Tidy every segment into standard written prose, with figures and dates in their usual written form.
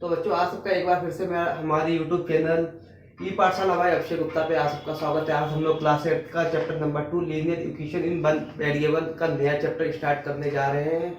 तो बच्चों आज सबका एक बार फिर से मैं हमारे YouTube चैनल ई पाठशाला भाई अक्षय गुप्ता पे आप सबका स्वागत है। आज हम लोग क्लास 8 का chapter number 2 linear equation in one variable का नया चैप्टर स्टार्ट करने जा रहे हैं।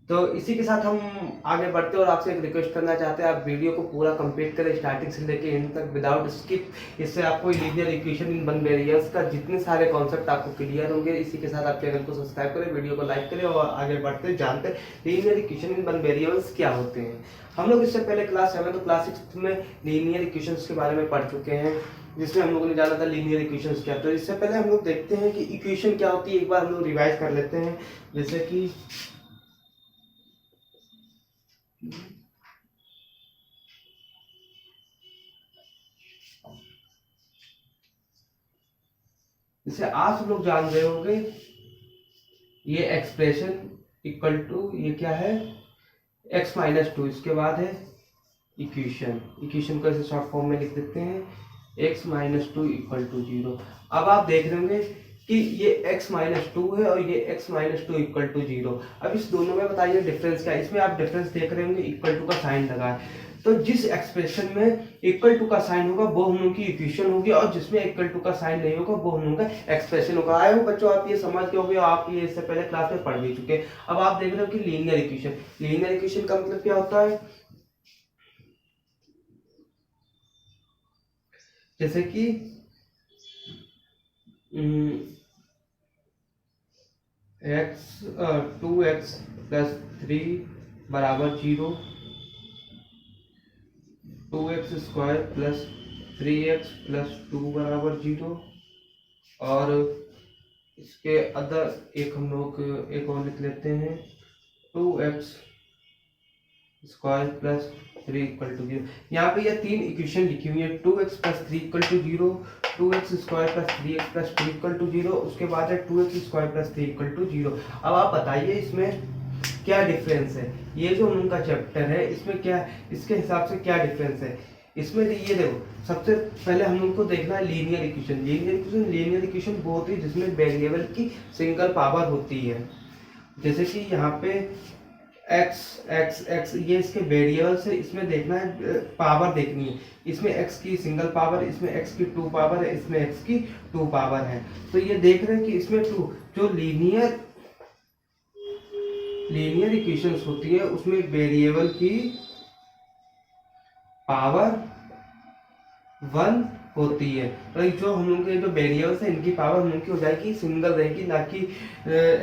तो इसी के साथ हम आगे बढ़ते हैं और आपसे एक रिक्वेस्ट करना चाहते हैं, आप वीडियो को पूरा कंप्लीट करें स्टार्टिंग से लेके एंड तक विदाउट स्किप। इससे आपको linear equation in one variables का जितने सारे कॉन्सेप्ट आपको क्लियर होंगे। इसी के साथ आप चैनल को सब्सक्राइब करें, वीडियो को लाइक करें और आगे बढ़ते जानते linear equation in one variables क्या होते हैं। हम लोग इससे पहले क्लास 7 तो क्लास 6 में लीनियर इक्वेशंस के बारे में पढ़ चुके हैं, जिसमें हम लोगों ने जाना था लीनियर इक्वेशंस क्या। तो इससे पहले हम लोग देखते हैं कि इक्वेशन क्या होती है, एक बार हम लोग रिवाइज कर लेते हैं। जैसे कि जैसे आज हम लोग जान रहे होंगे ये एक्सप्रेशन इक्वल टू ये क्या है x-2, इसके बाद है इक्वेशन। इक्वेशन को ऐसे शॉर्ट फॉर्म में लिख देते हैं x-2 इक्वल टू 0। अब आप देख रहे होंगे कि ये x-2 है और ये x-2 इक्वल टू 0। अब इस दोनों में बताइए डिफरेंस क्या है। इसमें आप डिफरेंस देख रहे होंगे इक्वल टू का साइन लगा है, तो जिस एक्सप्रेशन में इक्वल टू का साइन होगा वो हम लोग की इक्वेशन होगी और जिसमें इक्वल टू का साइन नहीं होगा वो हम लोग का एक्सप्रेशन होगा। आए हो बच्चों आप ये समझ गए होंगे, आप ये इससे पहले क्लास में पढ़ भी चुके। अब आप देख रहे हो कि लीनियर इक्वेशन, लीनियर इक्वेशन का मतलब क्या होता है। जैसे कि x 2x प्लस 3 बराबर 0, 2x square plus 3x plus 2 बराबर 0, और इसके अदर एक हम लोग एक और लिख लेते हैं 2x square plus 3 equal to 0। यहाँ पे ये तीन इक्वेशन लिखी हुई है, 2x plus 3 equal to 0, 2x square plus 3x plus 2 equal to 0, उसके बाद है 2x square plus 3 equal to 0। अब आप बताइए इसमें क्या डिफरेंस है। ये जो हम उनका चैप्टर है इसमें क्या, इसके हिसाब से क्या डिफरेंस है इसमें। ये देखो सबसे पहले हम लोग को देखना है लीनियर इक्वेशन। लीनियर इक्वेशन वो होती है जिसमें वेरिएबल की सिंगल पावर होती है। जैसे कि यहाँ पे x x x ये इसके वेरिएबल्स है, इसमें देखना है पावर देखनी है। इसमें x की सिंगल पावर, इसमें x की 2 पावर है, इसमें x की 2 पावर है। तो ये देख रहे हैं कि इसमें 2 जो लीनियर इक्वेशंस होती है उसमें वेरिएबल की पावर 1 होती है। तो जो हम लोग के जो वेरिएबल्स है इनकी पावर हम लोग की हो जाएगी सिंगल रहेगी, ना कि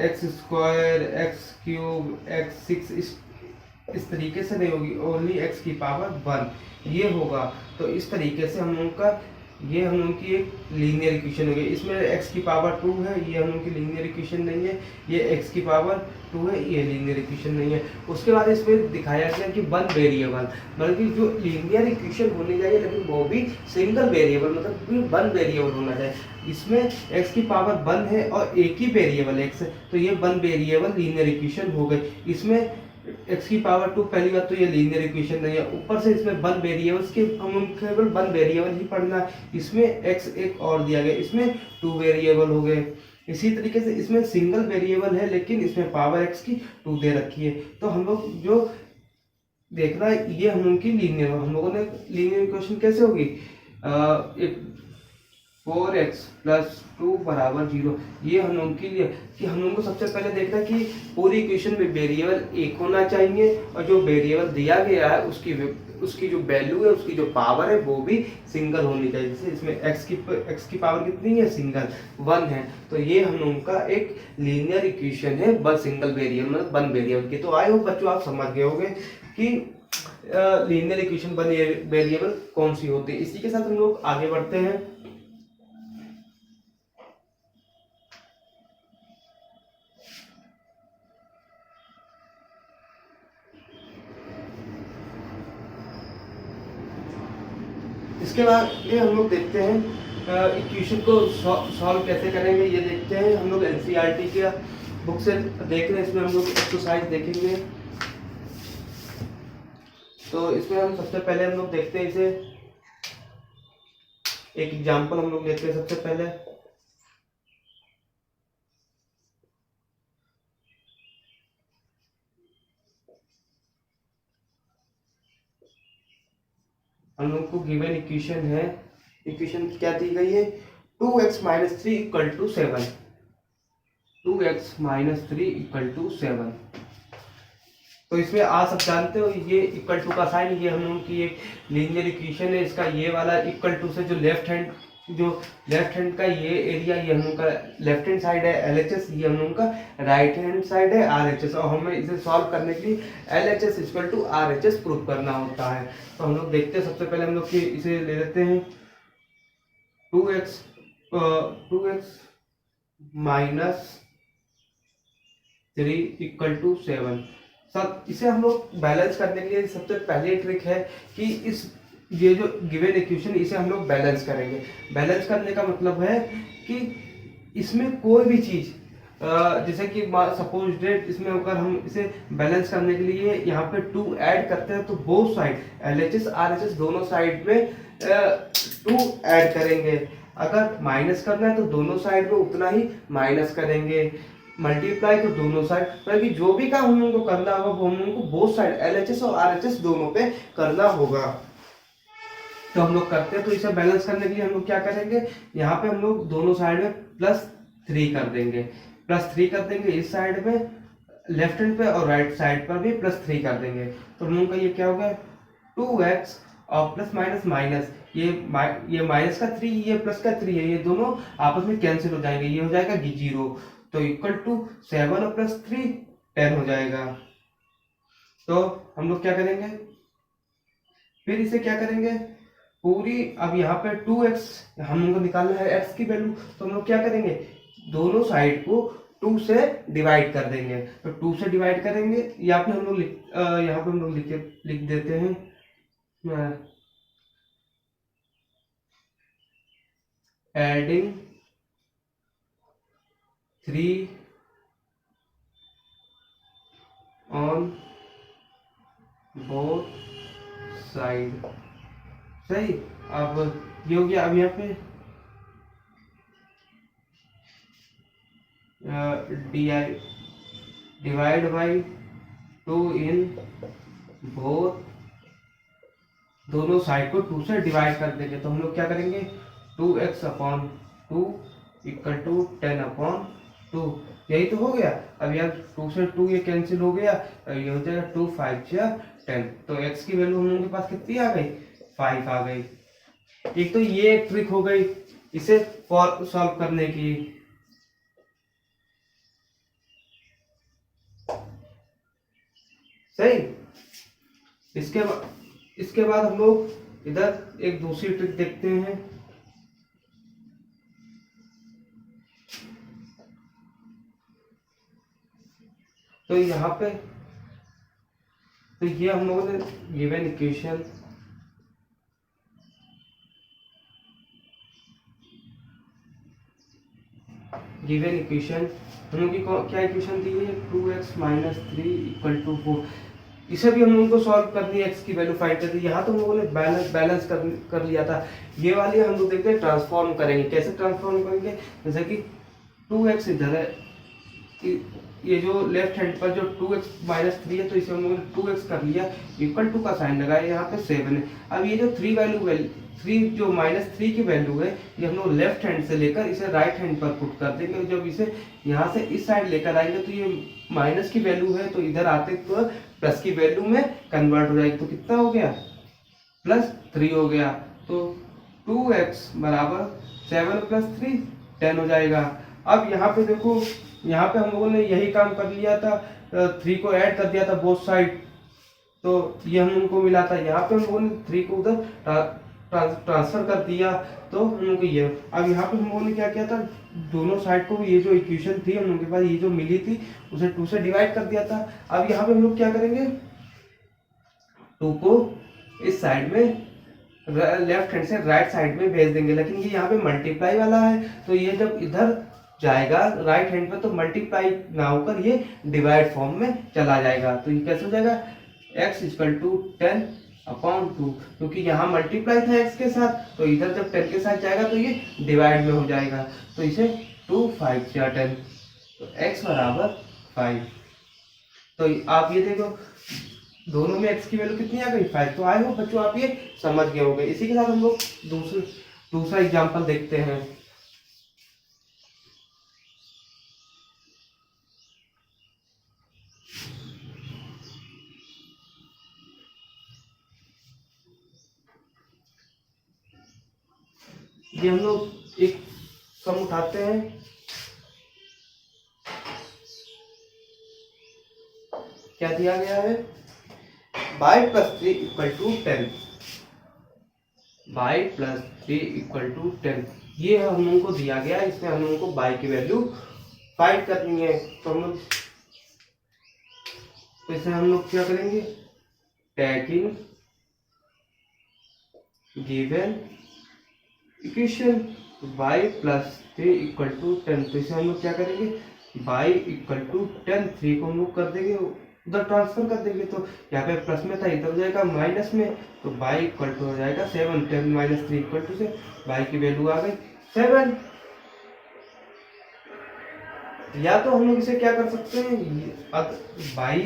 x square x cube x 6 इस तरीके से नहीं होगी, ओनली x की पावर 1 ये होगा। तो इस तरीके से हम लोग का ये हम लोग की एक लीनियर इक्वेशन होगी। इसमें x की पावर 2 है, ये हम लोग की लीनियर इक्वेशन नहीं है। ये x की पावर 2 है, ये लीनियर इक्वेशन नहीं है। उसके बाद इसमें दिखाया गया कि वन वेरिएबल, बल्कि जो लीनियर इक्वेशन होनी चाहिए लेकिन वो भी सिंगल वेरिएबल, मतलब वन वेरिएबल होना चाहिए। इसमें x की पावर 1 है और एक ही वेरिएबल x है, तो ये वन वेरिएबल लीनियर इक्वेशन हो गई। इसमें x की पावर 2 पहली बात तो ये लीनियर इक्वेशन नहीं है, ऊपर से इसमें वन वेरिएबल्स के हम केवल वन वेरिएबल ही पढ़ना है। इसमें x एक और दिया गया, इसमें 2 वेरिएबल हो गए। इसी तरीके से इसमें सिंगल वेरिएबल है लेकिन इसमें पावर x की 2 दे रखी है। तो हम लोग जो देखना है ये हम लोग की लीनियर, हम लोगों ने लीनियर इक्वेशन कैसे होगी 4x प्लस 2 बराबर 0। ये हम लोग के लिए कि हम लोग को सबसे पहले देखना कि पूरी इक्वेशन में वेरिएबल एक होना चाहिए और जो वेरिएबल दिया गया है उसकी जो वैल्यू है, उसकी जो पावर है वो भी सिंगल होनी चाहिए। जैसे इसमें x की पावर कितनी है, सिंगल 1 है। तो ये हम लोगों का एक लीनियर इक्वेशन है बस सिंगल वेरिएबल मतलब वन वेरिएबल की। तो आई होप बच्चों आप समझ गए होंगे कि लीनियर इक्वेशन वन वेरिएबल कौन सी होती है। इसी के साथ हम लोग आगे बढ़ते हैं। इसके बाद ये हम लोग देखते हैं इक्वेशन को सॉल्व कैसे करेंगे। ये देखते हैं हम लोग एनसीईआरटी के बुक से देख रहे हैं। इसमें हम लोग एक्सरसाइज देखेंगे। तो इसमें हम सबसे पहले हम लोग देखते हैं इसे एक एग्जांपल हम लोग लेते हैं सबसे पहले। हम लोग को गिवन इक्वेशन है, इक्वेशन क्या दी गई है, 2x minus 3 equal to 7, 2x minus 3 equal to 7। तो इसमें आप सब जानते हो ये इक्वल टू का साइन, ये हम लोग की एक लीनियर इक्वेशन है, इसका ये वाला इक्वल टू से जो लेफ्ट हैंड का ये एरिया, ये हम लोग का लेफ्ट हैंड साइड है LHS, ये हम लोग का राइट हैंड साइड है RHS, और हमें इसे सॉल्व करने के लिए LHS equal to RHS prove करना होता है। तो हम लोग देखते हैं, सबसे पहले हम लोग इसे ले लेते हैं 2x माइनस 3 इक्वल टू 7। सब इसे हम लोग बैलेंस करने के लिए सबसे पहली ट्रिक है कि ये जो गिवन इक्वेशन, इसे हम लोग बैलेंस करेंगे। बैलेंस करने का मतलब है कि इसमें कोई भी चीज जैसे कि सपोज डेट, इसमें अगर हम इसे बैलेंस करने के लिए यहाँ पे 2 ऐड करते हैं तो बोथ साइड LHS RHS दोनों साइड में 2 ऐड करेंगे। अगर माइनस करना है तो दोनों साइड में उतना ही माइनस करेंगे, मल्टीप्लाई तो दोनों साइड, मतलब जो भी काम हम लोग को करना होगा वो हम लोग को बोथ साइड LHS और RHS दोनों पे करना होगा। तो हम लोग करते हैं, तो इसे बैलेंस करने के लिए हम लोग क्या करेंगे, यहाँ पे हम लोग दोनों साइड में +3 कर देंगे, +3 कर देंगे इस साइड में लेफ्ट हैंड पे, और राइट साइड पर भी +3 कर देंगे। तो हम लोग का ये क्या होगा, 2x और प्लस माइनस माइनस, ये माइनस का 3, ये प्लस का 3 है, ये दोनों आपस में कैंसिल हो जाएंगे, ये हो जाएगा 0, तो इक्वल टू 7 और +3 10 हो जाएगा। तो हम लोग क्या करेंगे, फिर इसे क्या करेंगे पूरी, अब यहाँ पे 2x हम लोग को निकालना है x की वैल्यू, तो हम लोग क्या करेंगे, दोनों साइड को 2 से डिवाइड कर देंगे। तो 2 से डिवाइड करेंगे, या फिर हम लोग यहाँ पे हम लोग लिख देते हैं एडिंग 3 ऑन बोथ साइड, सही। अब ये हो गया, अब यहाँ पे डिवाइड बाई 2 इन बोथ, दोनों साइड को 2 से डिवाइड कर देंगे। तो हम लोग क्या करेंगे, 2x upon 2 equal to 10 upon 2, यही तो हो गया। अब यार 2 से 2 ये कैंसिल हो गया, ये हो जाएगा 2 5 या 10, तो x की वैल्यू हम लोगों के पास कितनी आ गई, 5 आ गई। एक तो ये एक ट्रिक हो गई इसे सॉल्व करने की। सही। इसके बाद हम लोग इधर एक दूसरी ट्रिक देखते हैं। तो यहाँ पे तो ये हम लोगों ने गिवन इक्वेशन हम लोग की क्या इक्वेशन दी है, 2x माइनस 3 इक्वल टू 4। इसे भी हम लोगों को सॉल्व करनी है, x की वैल्यू फाइंड करनी है। यहाँ तो हम लोगों ने बैलेंस कर लिया था। ये वाली हम लोग देखते हैं ट्रांसफॉर्म करेंगे, कैसे ट्रांसफॉर्म करेंगे, जैसे कि 2x इधर है, ये जो लेफ्ट हैंड पर जो 2x माइनस 3 है, तो इसे हम लोगों ने 2x कर लिया, इक्वल टू का साइन लगाया, यहाँ पे 7 है। अब ये जो 3 जो -3 की वैल्यू है, ये हम लोग लेफ्ट हैंड से लेकर इसे राइट हैंड पर पुट कर देंगे। जब इसे यहाँ से इस साइड लेकर आएंगे तो ये माइनस की वैल्यू है, तो इधर आते तो प्लस की वैल्यू में कन्वर्ट हो जाएगी। तो कितना हो गया, +3 हो गया। तो 2x बराबर 7 + 3 10 हो जाएगा। अब यहाँ पे देखो, यहाँ पे हम लोगों ने यही काम कर लिया था, 3 को ऐड कर दिया था बोथ साइड, तो ये हम लोगों को मिला था। यहाँ पे हम लोगों ने 3 को उधर ट्रांसफर कर दिया, तो हम लोग को ये। अब यहाँ पे हम लोगों ने क्या किया था, दोनों साइड को ये जो इक्वेशन थी हम लोगों के पास, ये जो मिली थी, उसे 2 से डिवाइड कर दिया था। अब यहाँ पे हम लोग क्या करेंगे, 2 को इस साइड में लेफ्ट हैंड से राइट साइड में भेज देंगे। लेकिन ये यहाँ पे मल्टीप्लाई वाला है, तो ये जब इधर जाएगा राइट हैंड पे तो मल्टीप्लाई ना होकर ये डिवाइड फॉर्म में चला जाएगा। तो ये कैसे हो जाएगा, x इक्वल टू 10 अपॉन 2, क्योंकि यहाँ मल्टीप्लाई था x के साथ, तो इधर जब 10 के साथ जाएगा तो ये डिवाइड में हो जाएगा। तो इसे 2 5 या 10, तो x बराबर 5। तो आप ये देखो, दोनों में x की वैल्यू कितनी आ गई 5। तो आई होप बच्चों आप ये समझ गए होंगे। इसी के साथ हम लोग दूसरा एग्जांपल देखते हैं। ये हम लोग एक सम उठाते हैं। क्या दिया गया है, y plus 3 equal to 10, y plus 3 equal to 10, ये हम लोगों को दिया गया। इसमें हम लोगों को बाई की वैल्यू फाइंड करनी है। तो हम लोग इसे हम लोग क्या करेंगे, taking given equation y plus 3 equal to 10, तो इसे हम लोग क्या करेंगे, y इक्वल टू 10, 3 को हम लोग कर देंगे उधर ट्रांसफर कर देंगे। तो यहाँ पे प्लस में था, इधर हो जाएगा माइनस में, तो y इक्वल टू हो जाएगा 7, 10 माइनस 3 इक्वल टू से y की वैल्यू आ गई 7। या तो हम लोग इसे क्या कर सकते हैं, अब y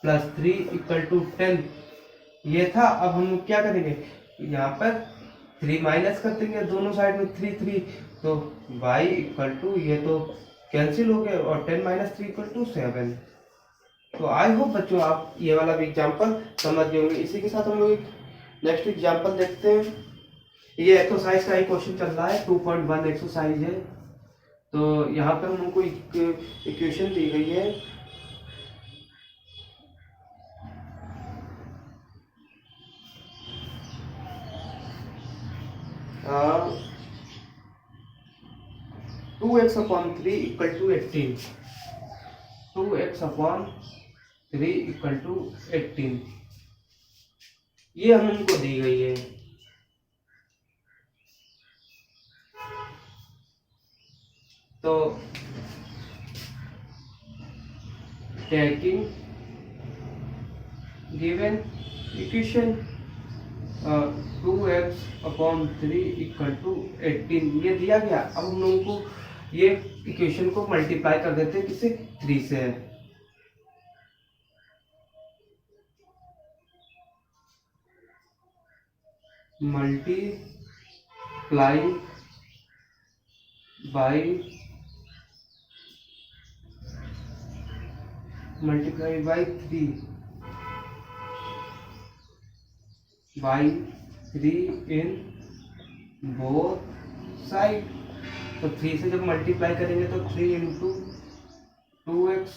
प्लस 3 इक्वल टू 10 ये था। अब हम लोग क्या करेंगे, यहाँ पर 3 माइनस कर देंगे दोनों साइड में 3 3, तो y इक्वल टू ये तो कैंसिल हो गए और 10 माइनस 3 इक्वल टू 7। तो आई होप बच्चों आप ये वाला भी एग्जांपल समझ गए होंगे। इसी के साथ हम लोग नेक्स्ट एग्जांपल देखते हैं। ये एक्सरसाइज का ही क्वेश्चन चल रहा है, 2.1 एक्सरसाइज है। तो यहाँ पर हमको इक्वेशन दी गई है, two x upon 3 equal to 18, 2x upon 3 equal to 18, ये हमको दी गई है। तो taking given equation 2x upon 3 equal to 18 ये दिया गया। अब हम लोगों को ये इक्वेशन को मल्टीप्लाई कर देते हैं किसे, 3 से। Multiply by 3 by 3 in both side. तो 3 से जब मल्टीप्लाई करेंगे तो 3 into 2x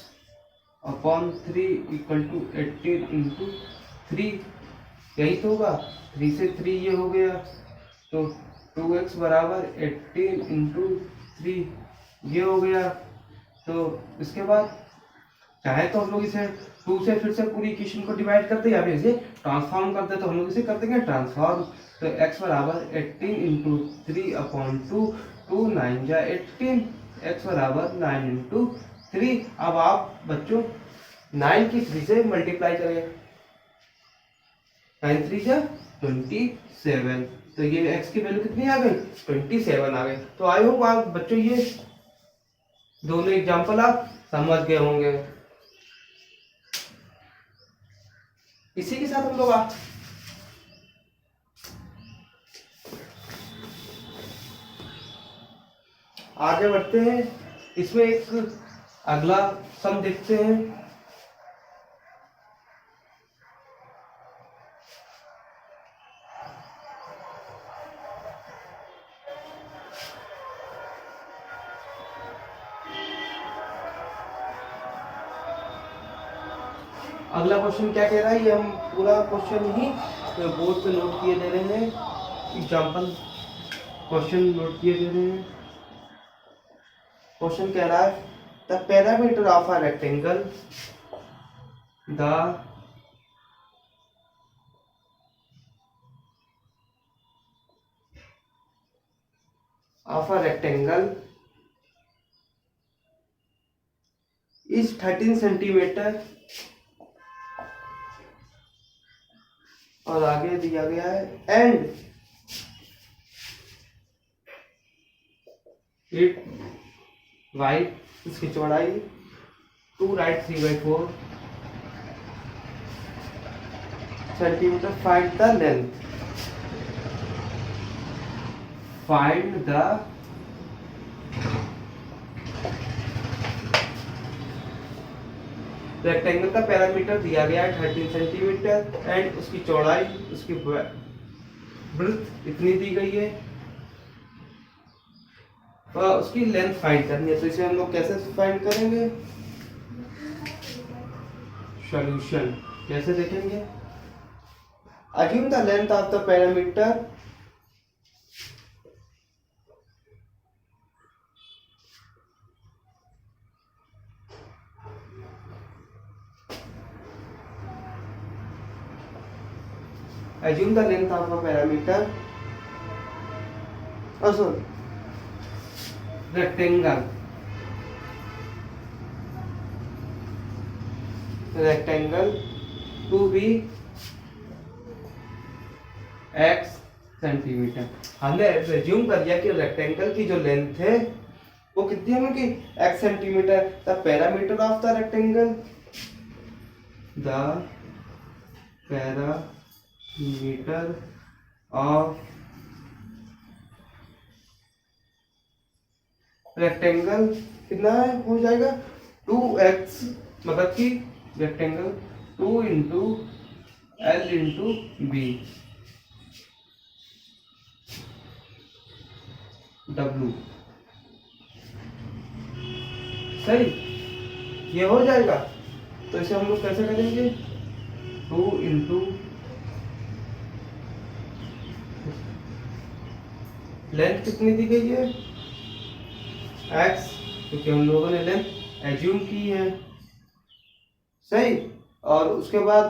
upon 3 equal to 18 into 3, यही तो होगा। 3 से 3 ये हो गया, तो 2x बराबर 18 इंटू 3 ये हो गया। तो इसके बाद चाहे तो हम लोग इसे 2 से फिर से पूरी इक्वेशन को डिवाइड करते या फिर इसे ट्रांसफॉर्म करते, तो हम लोग इसे कर देंगे ट्रांसफॉर्म। तो x बराबर 18 इंटू 3 अपॉन 2, 2 9 जा 18, x बराबर 9 इंटू 3। अब आप बच्चों 9 की 3 से मल्टीप्लाई करें, 9 3 जा 27, तो ये x की वैल्यू कितनी आ गई, 27 आ गई। तो आई होप आप बच्चों ये दोनों एग्जाम्पल आप समझ गए होंगे। इसी के साथ हम लोग आगे बढ़ते हैं। इसमें एक अगला सम देखते हैं। अगला क्वेश्चन क्या कह रहा है, ये हम पूरा क्वेश्चन ही बोर्ड पे नोट किए दे रहे हैं, एग्जाम्पल क्वेश्चन नोट किए दे रहे हैं। क्वेश्चन कह रहा है the parameter of a rectangle, the of a rectangle is 13 centimetre, और आगे दिया गया है एंड इट वाइड, इसकी चौड़ाई 2 right 3/4 centimetre. Find the length, find the rectangle का पैरामीटर दिया गया है 13 सेंटीमीटर एंड उसकी चौड़ाई, उसकी ब्रेड्थ इतनी दी गई है और उसकी लेंथ फाइंड करनी है। तो इसे हम लोग कैसे फाइंड करेंगे? सॉल्यूशन कैसे देखेंगे? Assume the length of the parameter assume the length of a parameter also rectangle to be x centimetre. हमने एज्यूम कर लिया कि रेक्टेंगल की जो लेंथ है वो कितनी है उनकी x centimetre. The parameter of the rectangle, the parameter of rectangle कितना है? हो जाएगा 2x, मतलब कि rectangle 2 into L into B W। सही, ये हो जाएगा। तो इसे हम लोग कैसे करेंगे? 2 इंटू लेंथ कितनी दी गई है? x, क्योंकि हम लोगों ने लेंथ एज्यूम की है। सही, और उसके बाद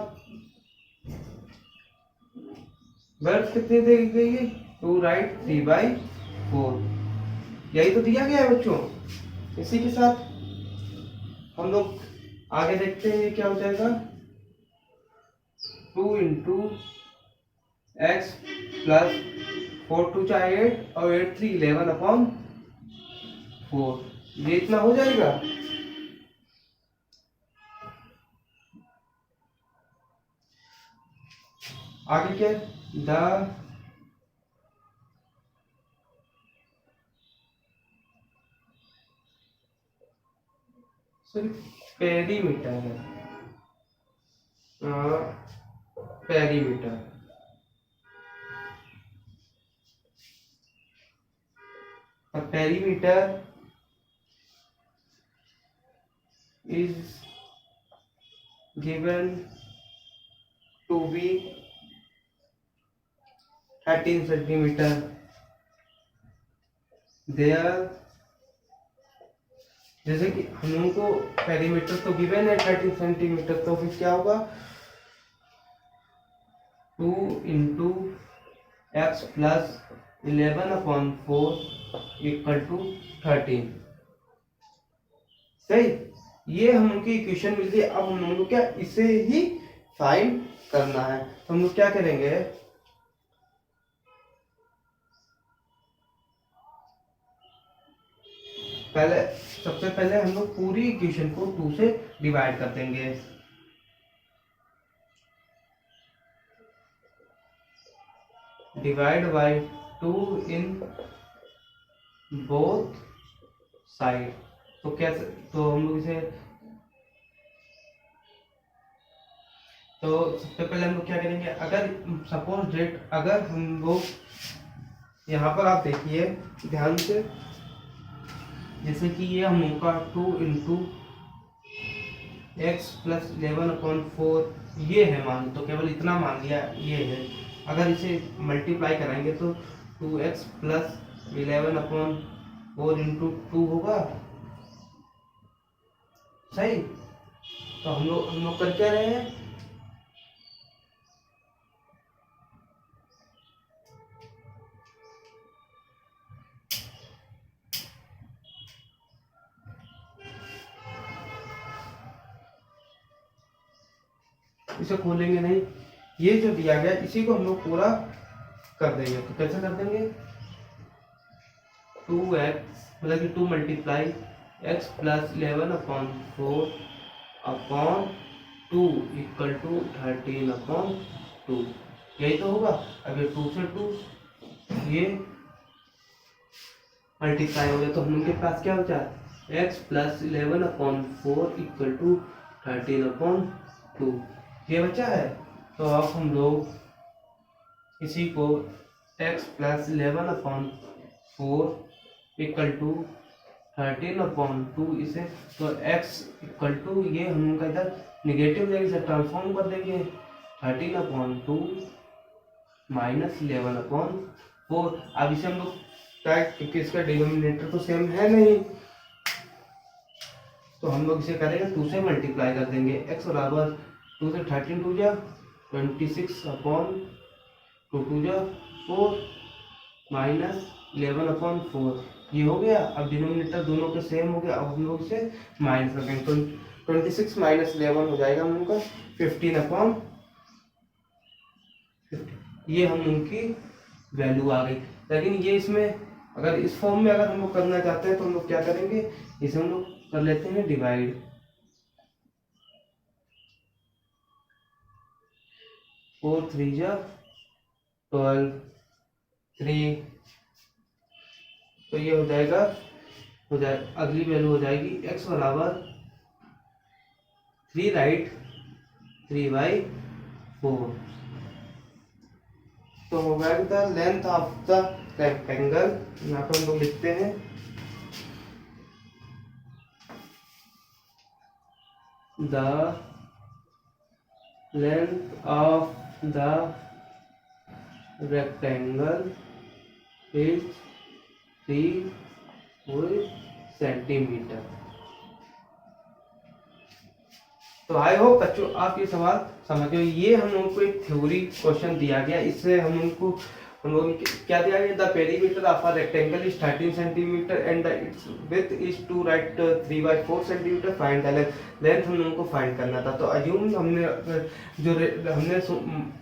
ब्रेड्थ कितनी दी गई है? 2 राइट 3/4। यही तो दिया गया है बच्चों। इसी के साथ हम लोग आगे देखते हैं क्या हो जाएगा। 2 इंटू एक्स प्लस 4 2 जा 8 और 8 3 11/4, ये इतना हो जाएगा। आगे क्या? द पेरीमीटर है, perimeter perimeter is given to be 13 centimetre. there, जैसे कि हम लोगों को पेरीमीटर तो गिवन है 13 सेंटीमीटर, तो फिर क्या होगा? 2 into x plus 11/4 equal to 13। सही, ये हम लोग की इक्वेशन मिल गई। अब हम लोग को क्या इसे ही फाइंड करना है। तो हम लोग क्या करेंगे? सबसे पहले हम लोग पूरी इक्वेशन को 2 से डिवाइड कर देंगे। Divide by 2 in both side. तो कैसे? तो हम लोग इसे, तो सबसे पहले हम लोग क्या करेंगे? अगर सपोज डेट, अगर हम लोग यहाँ पर आप देखिए ध्यान से, जैसे कि ये हम लोग का 2 इंटू एक्स प्लस 11/4 ये है, मान तो केवल इतना मान लिया ये है। अगर इसे मल्टीप्लाई कराएंगे तो 2x प्लस 11/4 इंटू 2 होगा। सही, तो हम लोग कर क्या रहे हैं? इसे खोलेंगे नहीं, ये जो दिया गया इसी को हम लोग पूरा कर देंगे। तो कैसे कर देंगे? 2x मतलब कि 2 multiply x plus 11/4 upon 2 equal to 13/4। 2, यही तो होगा। अब ये 2 से 2 ये मल्टीप्लाई हो गया, तो हम लोग के पास क्या बचा, x प्लस 11/4 इक्वल टू 13/2 ये बचा है। तो अब हम लोग इसी को x प्लस 11/4 इक्वल टू 13/2 इसे, तो x इक्वल टू ये हम लोग का इधर निगेटिव जाएगी, इसे ट्रांसफॉर्म कर देंगे 13/2 माइनस 11/4। अब इसे हम लोग क्योंकि इसका डिनोमिनेटर तो सेम है नहीं, तो हम लोग इसे करेंगे 2 से मल्टीप्लाई कर देंगे। x बराबर 2 से 13 2 जा 26/2 2 जा 4 माइनस 11/4 ये हो गया। अब डिनोमिनेटर दोनों के सेम हो गया, अब हम लोग इसे माइनस कर देंगे, तो 26 माइनस 11 हो जाएगा हम लोग का 15/50। ये हम उनकी वैल्यू आ गई। लेकिन ये इसमें अगर इस फॉर्म में अगर हम लोग करना चाहते हैं तो हम लोग क्या करेंगे, इसे हम लोग कर लेते हैं डिवाइड। 4 3 जा 12 3, तो ये हो जाएगा अगली वैल्यू हो जाएगी x बराबर 3 राइट 3/4। तो हो गया the length of the rectangle, यहाँ पर हम लोग लिखते हैं the length of the rectangle is 3 centimetre. तो आई होप बच्चों आप ये सवाल समझ गए। ये हम लोगों को एक थ्योरी क्वेश्चन दिया गया, इससे हम लोगों ने क्या दिया गया, the perimeter of a rectangle is 13 centimetre and the its width is two right 3/4 centimetre, find the length हम लोगों को फाइंड करना था। तो अज्यूम हमने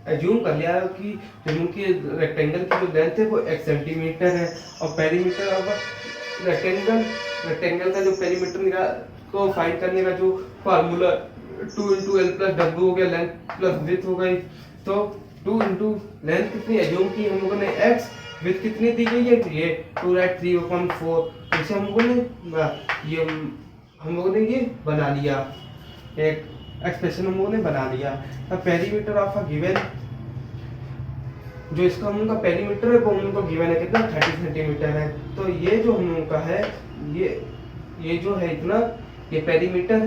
अज्यूम कर लिया कि हम लोग की रेक्टेंगल की जो लेंथ है वो 1 सेंटीमीटर है, और पेरीमीटर ऑफ रेक्टेंगल का जो पेरीमीटर को फाइंड करने का जो फार्मूला 2 × L + W हो गया, लेंथ प्लस विड्थ हो गई। तो 2 × लेंथ कितनी एज्यूम की हम लोगों ने x, विड्थ कितनी दी गई है, ये 2 राइट 3/4, इसे हम लोगों ने ये बना लिया, एक एक्सप्रेशन हम लोगों ने बना लिया। अब पेरीमीटर ऑफ अ गिवन, जो इसका हम लोग का पेरीमीटर है वो हम लोग को गिवन है कितना 30 सेंटीमीटर है। तो ये जो हम लोगों का है ये जो है इतना, ये पेरीमीटर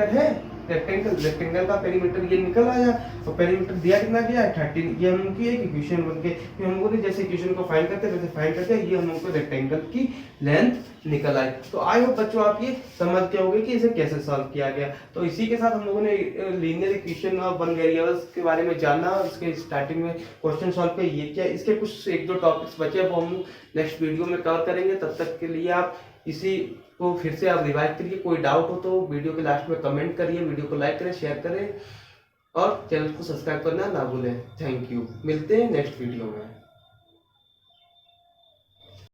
है रेक्टेंगल का पेरीमीटर ये निकल आया, और पेरीमीटर दिया कितना गया है 13। ये हम लोग की एक इक्वेशन बन के, हम लोगों ने जैसे इक्वेशन को फाइंड करते हैं वैसे फाइंड करते हैं, ये हम लोग को रेक्टेंगल की लेंथ निकल आई। तो आई होप बच्चों आप ये समझ गए होंगे कि इसे कैसे सॉल्व किया गया। तो इसी के साथ हम लोगों ने लीनियर इक्वेशन और वन वेरिएबल्स के बारे में जाना, इसके स्टार्टिंग में क्वेश्चन सॉल्व किया, ये क्या, इसके कुछ 1-2 टॉपिक्स बचे वो हम नेक्स्ट वीडियो में कवर करेंगे। तब तक के लिए आप इसी को फिर से आप रिवाइज करिए, कोई डाउट हो तो वीडियो के लास्ट में कमेंट करिए, वीडियो को लाइक करें, शेयर करें और चैनल को सब्सक्राइब करना ना भूलें। थैंक यू, मिलते हैं नेक्स्ट वीडियो में।